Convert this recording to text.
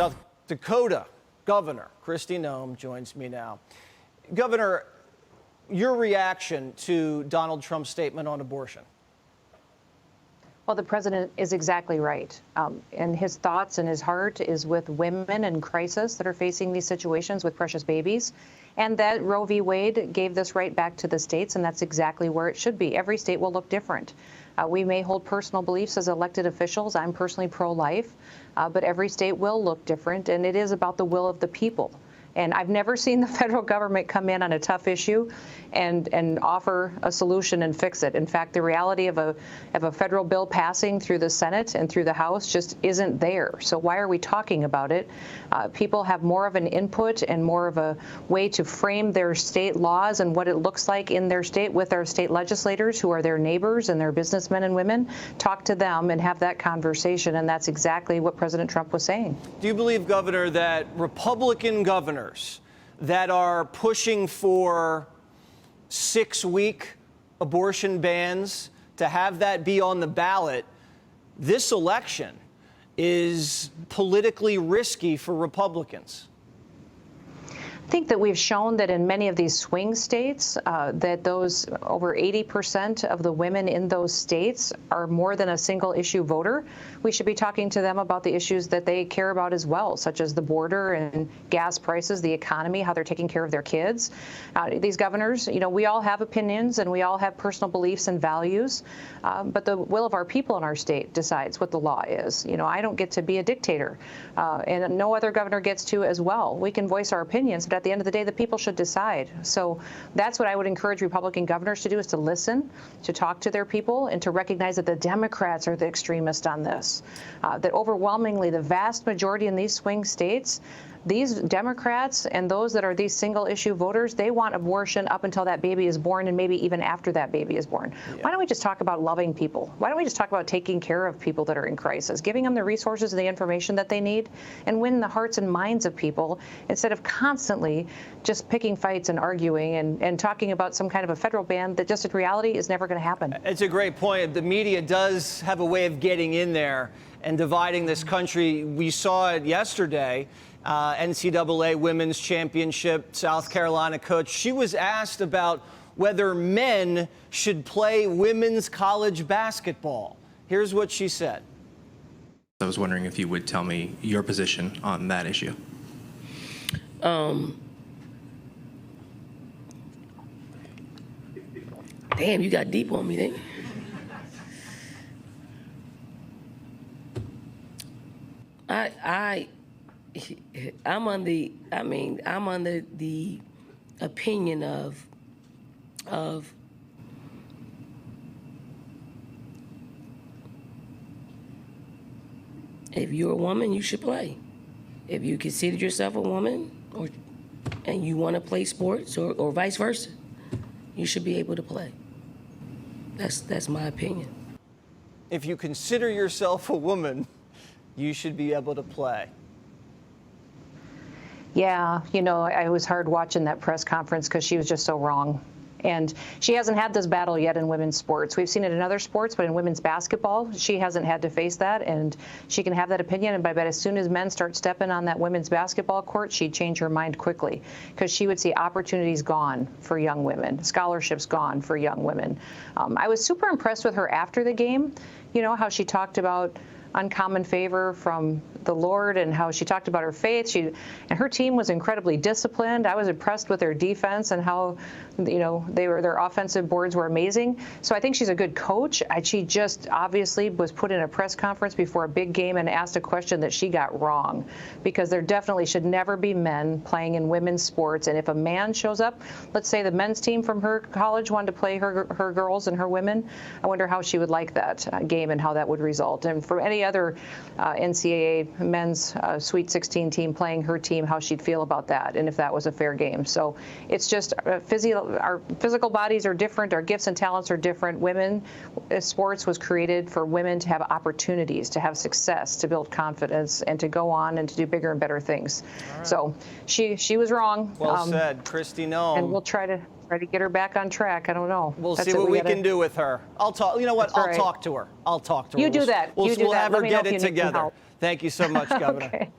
South Dakota Governor Kristi Noem joins me now. Governor, your reaction to Donald Trump's statement on abortion? Well, the president is exactly right. And his thoughts and his heart is with women in crisis that are facing these situations with precious babies. And that Roe v. Wade gave this right back to the states, and that's exactly where it should be. Every state will look different. We may hold personal beliefs as elected officials. I'm personally pro-life, but every state will look different, and it is about the will of the people. And I've never seen the federal government come in on a tough issue and offer a solution and fix it. In fact, the reality of a federal bill passing through the Senate and through the House just isn't there. So why are we talking about it? People have more of an input and more of a way to frame their state laws and what it looks like in their state with our state legislators who are their neighbors and their businessmen and women. Talk to them and have that conversation. And that's exactly what President Trump was saying. Do you believe, Governor, that Republican governors that are pushing for 6-week abortion bans, to have that be on the ballot this election, is politically risky for Republicans? I think that we've shown that in many of these swing states, that those over 80% of the women in those states are more than a single issue voter. We should be talking to them about the issues that they care about as well, such as the border and gas prices, the economy, how they're taking care of their kids. These governors, we all have opinions and we all have personal beliefs and values, but the will of our people in our state decides what the law is. I don't get to be a dictator, and no other governor gets to as well. We can voice our opinions, but at the end of the day, the people should decide. So that's what I would encourage Republican governors to do, is to listen, to talk to their people, and to recognize that the Democrats are the extremists on this. That overwhelmingly, the vast majority in these swing states, these Democrats and those that are these single-issue voters, they want abortion up until that baby is born and maybe even after that baby is born. Yeah. Why don't we just talk about loving people? Why don't we just talk about taking care of people that are in crisis, giving them the resources and the information that they need, and win the hearts and minds of people instead of constantly just picking fights and arguing and talking about some kind of a federal ban that just in reality is never going to happen. It's a great point. The media does have a way of getting in there and dividing this country. We saw it yesterday. NCAA Women's Championship, South Carolina coach. She was asked about whether men should play women's college basketball. Here's what she said. I was wondering if you would tell me your position on that issue. Damn, you got deep on me, didn't you? I'm under the opinion of if you're a woman, you should play. If you consider yourself a woman and you want to play sports or vice versa, you should be able to play. That's my opinion. If you consider yourself a woman, you should be able to play. Yeah, it was hard watching that press conference because she was just so wrong. And she hasn't had this battle yet in women's sports. We've seen it in other sports, but in women's basketball, she hasn't had to face that. And she can have that opinion. And I bet as soon as men start stepping on that women's basketball court, she'd change her mind quickly, because she would see opportunities gone for young women, scholarships gone for young women. I was super impressed with her after the game, how she talked about uncommon favor from the Lord and how she talked about her faith. And her team was incredibly disciplined. I was impressed with their defense and how, their offensive boards were amazing. So I think she's a good coach. She just obviously was put in a press conference before a big game and asked a question that she got wrong, because there definitely should never be men playing in women's sports. And if a man shows up, let's say the men's team from her college wanted to play her girls and her women, I wonder how she would like that game and how that would result. And for any other NCAA men's Sweet 16 team playing her team, how she'd feel about that and if that was a fair game. So it's just our physical bodies are different. Our gifts and talents are different. Women sports was created for women to have opportunities, to have success, to build confidence, and to go on and to do bigger and better things. Right. So she was wrong. Well said, Kristi Noem. And we'll try to get her back on track. I don't know. We'll see what we can do with her. I'll talk. You know what? I'll talk to her. You do that. We'll have her get it together. Thank you so much, Governor. Okay.